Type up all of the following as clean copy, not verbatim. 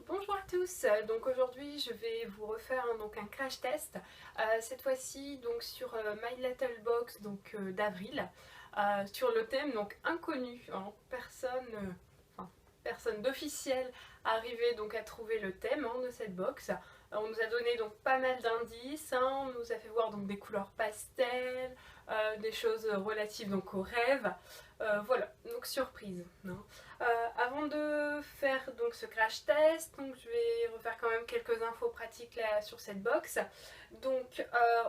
Bonjour à tous, donc aujourd'hui je vais vous refaire donc un crash test, cette fois-ci donc sur My Little Box d'avril, sur le thème donc inconnu, hein. Personne d'officiel arrivait donc à trouver le thème de cette box. On nous a donné donc pas mal d'indices, on nous a fait voir donc des couleurs pastel, des choses relatives donc aux rêves, voilà, donc surprise. Avant de faire donc ce crash test, donc je vais refaire quand même quelques infos pratiques là sur cette box. Donc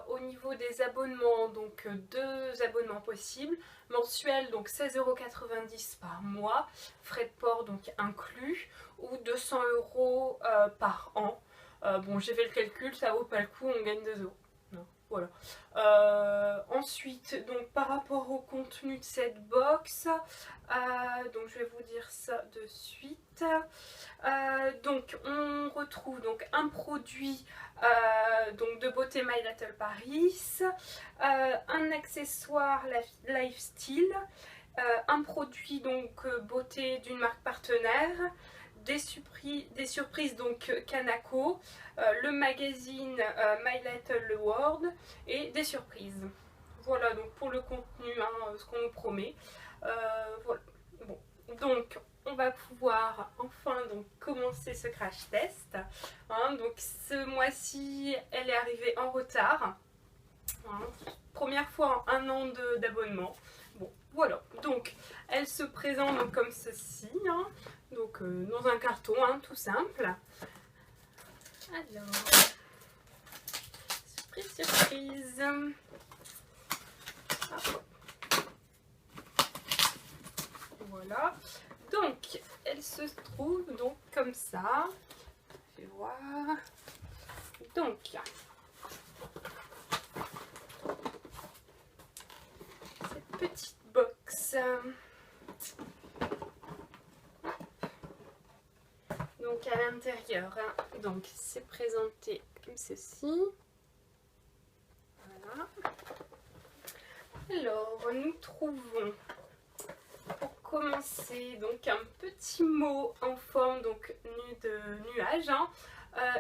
au niveau des abonnements, donc deux abonnements possibles, mensuels donc 16,90 € par mois, frais de port donc inclus, ou 200 € par an. Bon, j'ai fait le calcul, ça vaut pas le coup, on gagne 2 €. Voilà. Ensuite, donc par rapport au contenu de cette box, donc je vais vous dire ça de suite. Donc on retrouve donc un produit donc de beauté My Little Paris, un accessoire lifestyle, un produit donc beauté d'une marque partenaire, des surprises donc Kanako, le magazine My Little World et des surprises. Voilà donc pour le contenu, ce qu'on nous promet. Voilà. Bon, donc on va pouvoir enfin donc commencer ce crash test. Donc ce mois-ci, elle est arrivée en retard. Première fois en un an d'abonnement. Bon, voilà. Donc elle se présente donc comme ceci. Donc dans un carton, tout simple. Alors, surprise, surprise. Voilà. Donc, elle se trouve donc comme ça. Je vais voir. Donc, cette petite box. Donc à l'intérieur, donc c'est présenté comme ceci. Voilà. Alors, nous trouvons, pour commencer, donc un petit mot en forme donc de nuage.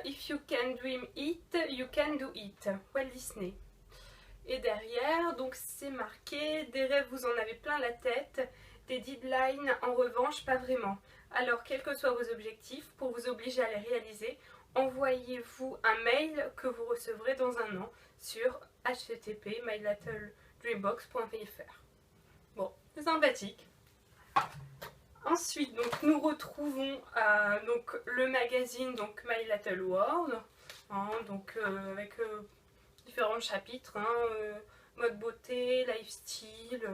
If you can dream it, you can do it. Walt Disney. Et derrière, donc c'est marqué, des rêves vous en avez plein la tête, des deadlines en revanche pas vraiment. Alors quels que soient vos objectifs, pour vous obliger à les réaliser, envoyez-vous un mail que vous recevrez dans un an sur http://mylittledreambox.fr. Bon, c'est sympathique. Ensuite, donc, nous retrouvons donc, le magazine donc, My Little World, avec différents chapitres, mode beauté, lifestyle,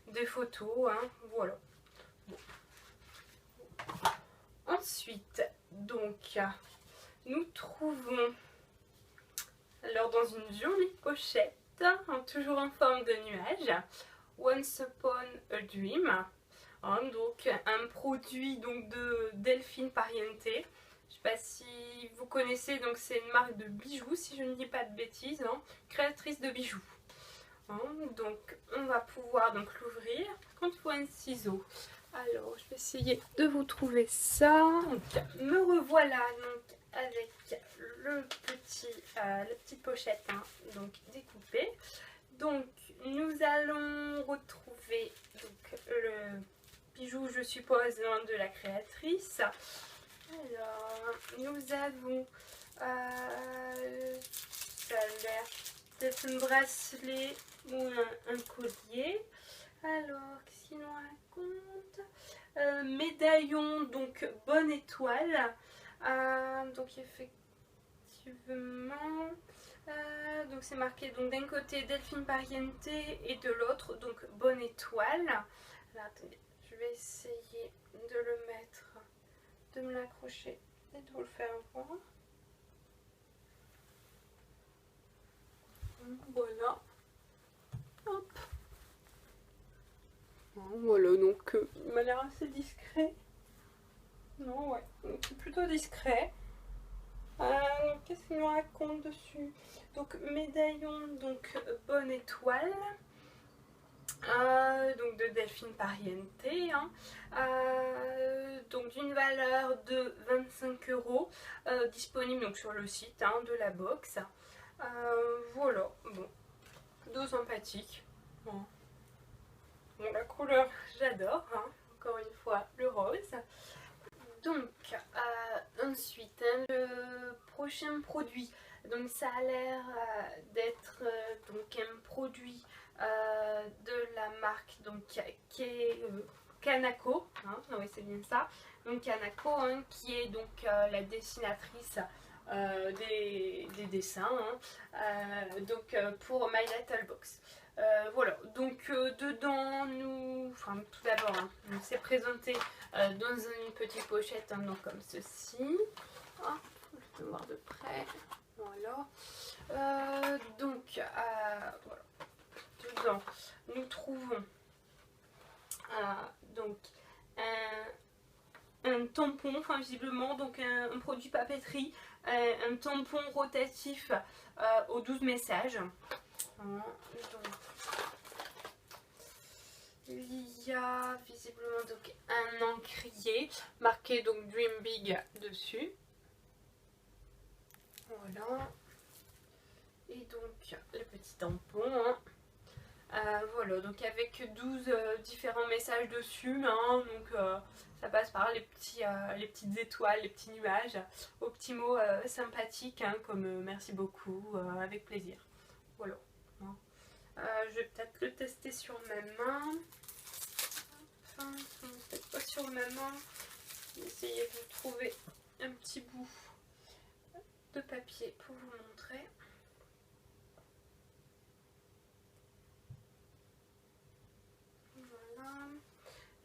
des photos, voilà. Bon. Ensuite, donc, nous trouvons, alors dans une jolie pochette, toujours en forme de nuage, Once Upon a Dream, donc un produit donc de Delphine Pariente. Je ne sais pas si vous connaissez, donc c'est une marque de bijoux, si je ne dis pas de bêtises, créatrice de bijoux. Donc on va pouvoir donc l'ouvrir. Par contre, il faut un ciseau. Alors, je vais essayer de vous trouver ça. Donc, me revoilà donc avec la petite pochette donc découpée. Donc, nous allons retrouver donc, le bijou, je suppose, de la créatrice. Alors, nous avons ça a l'air d'être un bracelet ou un collier. Alors, qu'est-ce qu'il nous raconte? Médaillon, donc bonne étoile. Donc effectivement, donc c'est marqué donc d'un côté Delphine Pariente et de l'autre donc bonne étoile. Alors, attendez, je vais essayer de le mettre, de me l'accrocher et de vous le faire voir. Voilà. Hop. Voilà, donc il m'a l'air assez discret. Non, ouais, donc plutôt discret. Qu'est-ce qu'il nous raconte dessus? Donc médaillon, donc bonne étoile. Donc de Delphine Pariente, hein. Donc d'une valeur de 25 €, disponible donc sur le site, hein, de la box. Voilà, bon, dos sympathique. Bon, la couleur j'adore, hein. Encore une fois le rose. Donc ensuite, hein, le prochain produit, donc ça a l'air d'être donc un produit de la marque donc qui est Kanako, hein, oui c'est bien ça, donc Kanako, hein, qui est donc la dessinatrice des dessins, hein, donc pour My Little Box. Voilà, donc dedans tout d'abord, hein, c'est présenté dans une petite pochette, hein, donc comme ceci. Ah, je peux voir de près. Voilà. Donc voilà. Dedans, nous trouvons donc un tampon, enfin visiblement donc un produit papeterie, un tampon rotatif aux 12 messages. Donc, il y a visiblement donc un encrier marqué donc Dream Big dessus. Voilà. Et donc le petit tampon, hein. Voilà, donc avec 12 différents messages dessus, hein, donc ça passe par les petites étoiles, les petits nuages, aux petits mots sympathiques, hein, comme merci beaucoup, avec plaisir. Voilà. Hein. Je vais peut-être le tester sur ma main. Enfin, peut-être pas sur ma main. Je vais essayer de trouver un petit bout de papier pour vous montrer. Voilà.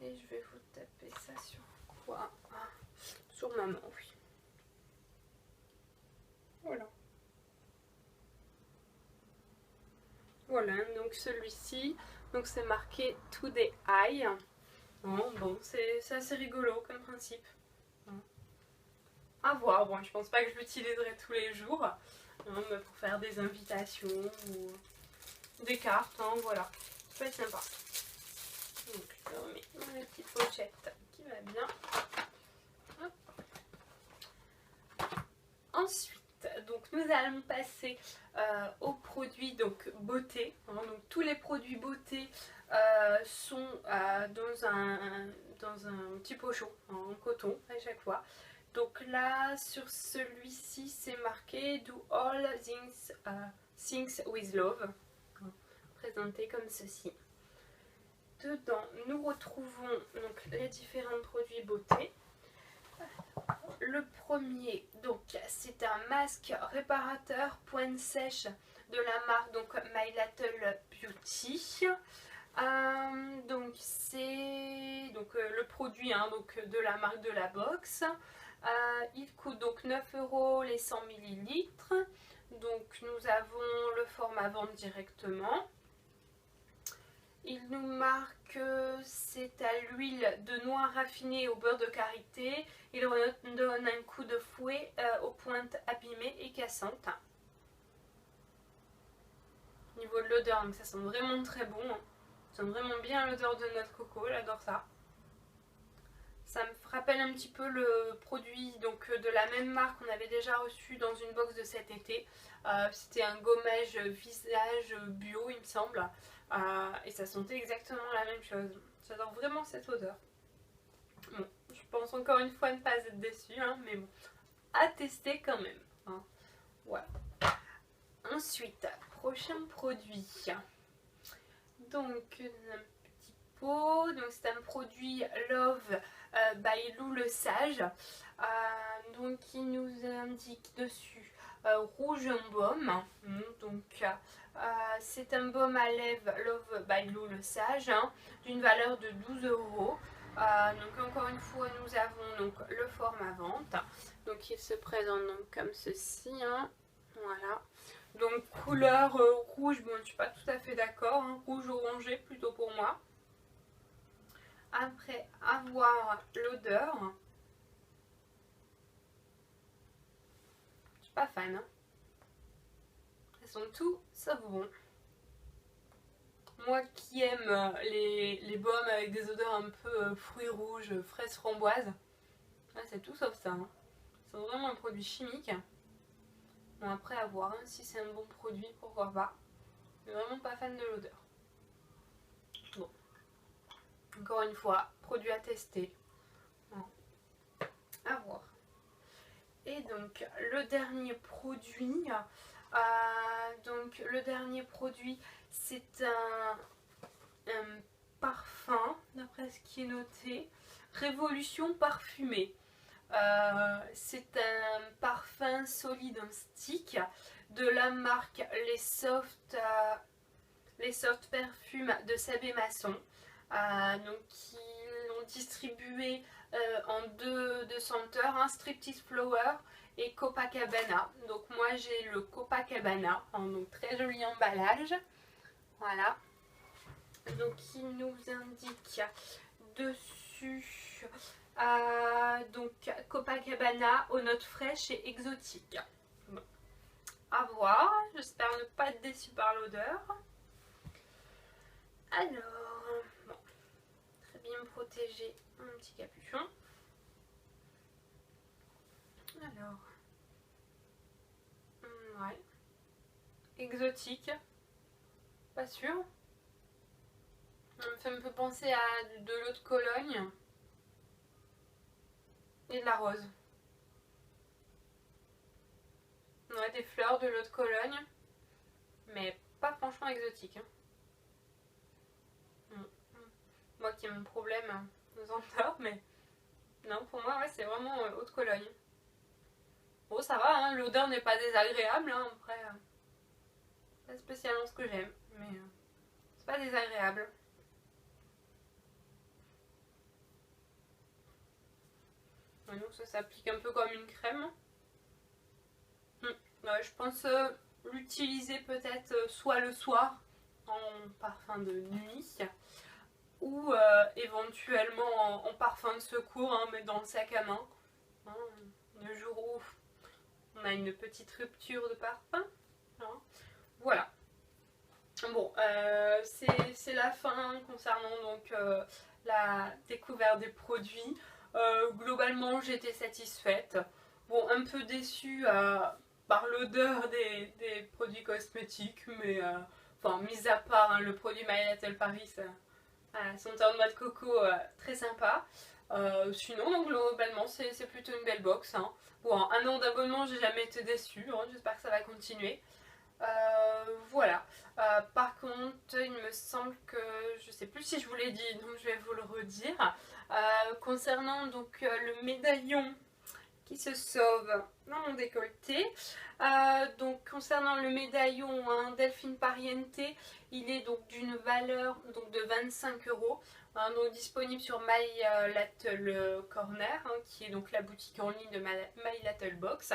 Et je vais vous taper ça sur quoi? Sur ma main, oui. Voilà. Voilà, donc celui-ci, donc c'est marqué Today I. Bon, c'est assez rigolo comme principe. À voir, bon, je pense pas que je l'utiliserai tous les jours, hein, mais pour faire des invitations ou des cartes, hein, voilà, ça peut être sympa. Donc je remets dans la petite pochette qui va bien. Hop. Ensuite, donc nous allons passer aux produits donc beauté, hein, donc tous les produits beauté sont dans un petit pochon, hein, en coton à chaque fois. Donc là, sur celui-ci, c'est marqué Do all things with love, présenté comme ceci. Dedans, nous retrouvons donc les différents produits beauté. Le premier, donc, c'est un masque réparateur pointe sèche de la marque donc My Little Beauty. Donc c'est donc le produit, hein, donc de la marque de la box. Il coûte donc 9 € les 100 ml. Donc nous avons le format vente directement. Il nous marque c'est à l'huile de noix raffinée au beurre de karité. Il donne un coup de fouet aux pointes abîmées et cassantes. Au niveau de l'odeur, ça sent vraiment très bon. Ça sent vraiment bien l'odeur de noix de coco, j'adore ça. Ça me rappelle un petit peu le produit donc, de la même marque qu'on avait déjà reçu dans une box de cet été. C'était un gommage visage bio, il me semble. Et ça sentait exactement la même chose. J'adore vraiment cette odeur. Bon, je pense encore une fois ne pas être déçue, hein, mais bon, à tester quand même. Hein. Voilà. Ensuite, prochain produit. Donc, un petit pot. Donc, c'est un produit Love by Lou le Sage. Donc, il nous indique dessus rouge en baume. Donc, c'est un baume à lèvres Love by Lou le Sage, hein, d'une valeur de 12 €. Donc encore une fois nous avons donc le format vente, donc il se présente donc comme ceci, hein. Voilà, donc couleur rouge, bon je suis pas tout à fait d'accord, hein, rouge orangé plutôt pour moi. Après avoir l'odeur, je suis pas fan, hein. Elles sont tout sauf bon. Moi qui aime les baumes avec des odeurs un peu fruits rouges, fraises, framboises, c'est tout sauf ça. Hein. C'est vraiment un produit chimique. Bon, après à voir, hein, si c'est un bon produit, pourquoi pas. Mais vraiment pas fan de l'odeur. Bon, encore une fois, produit à tester. Bon. À voir. Et donc le dernier produit, c'est un parfum, d'après ce qui est noté, Révolution parfumée. C'est un parfum solide en stick de la marque les soft perfumes de Sabé Masson. Donc ils l'ont distribué en deux senteurs, hein, Striptease Flower et Copacabana. Donc moi j'ai le Copacabana, hein, donc très joli emballage. Voilà. Donc il nous indique dessus donc Copacabana aux notes fraîches et exotiques. Bon. À voir, j'espère ne pas être déçue par l'odeur. Alors, bon, très bien protégé, un petit capuchon. Alors, ouais, exotique, pas sûr. Ça me fait penser à de l'eau de Cologne et de la rose. Ouais, des fleurs, de l'eau de Cologne, mais pas franchement exotique. Hein. Moi qui ai mon problème aux odeurs, mais non, pour moi, ouais, c'est vraiment eau de Cologne. Bon, ça va, hein, l'odeur n'est pas désagréable, hein, après, c'est pas spécialement ce que j'aime, mais c'est pas désagréable. Ouais, donc ça s'applique un peu comme une crème. Ouais, je pense l'utiliser peut-être soit le soir en parfum de nuit ou éventuellement en parfum de secours, hein, mais dans le sac à main. Hein, le jour où on a une petite rupture de parfum. Hein. Voilà. Bon, c'est la fin concernant donc la découverte des produits. Globalement, j'étais satisfaite. Bon, un peu déçue par l'odeur des produits cosmétiques, mais enfin, mis à part hein, le produit My Little Paris, son teint de noix de coco, très sympa. Sinon, donc, globalement, c'est plutôt une belle box. Hein. Bon, 1 an d'abonnement, j'ai jamais été déçue. Hein, j'espère que ça va continuer. Voilà. Par contre, il me semble que je sais plus si je vous l'ai dit, donc je vais vous le redire. Concernant donc le médaillon qui se sauve dans mon décolleté. Donc concernant le médaillon hein, Delphine Pariente, il est donc d'une valeur donc, de 25 €. Donc disponible sur My Little Corner, hein, qui est donc la boutique en ligne de My Little Box.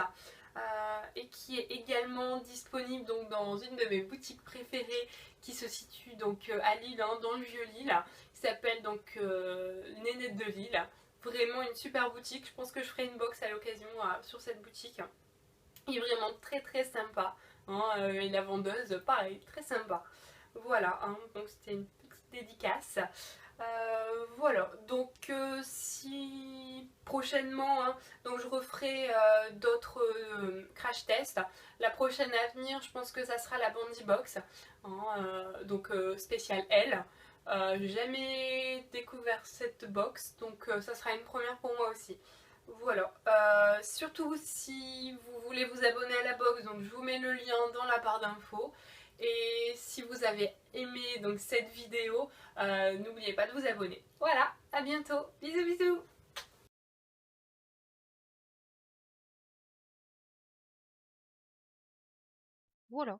Et qui est également disponible donc dans une de mes boutiques préférées qui se situe donc à Lille, hein, dans le Vieux-Lille, qui s'appelle donc Nénette de Lille. Vraiment une super boutique, je pense que je ferai une box à l'occasion sur cette boutique. Il est vraiment très très sympa, hein, et la vendeuse pareil, très sympa. Voilà, hein, donc c'était une petite dédicace. Voilà, donc si prochainement, hein, donc je referai d'autres crash tests. La prochaine à venir, je pense que ça sera la Bandy Box, hein, donc spéciale L. J'ai jamais découvert cette box, donc ça sera une première pour moi aussi. Voilà, surtout si vous voulez vous abonner à la box, donc je vous mets le lien dans la barre d'infos. Et si vous avez aimé donc cette vidéo, n'oubliez pas de vous abonner. Voilà, à bientôt, bisous bisous. Voilà.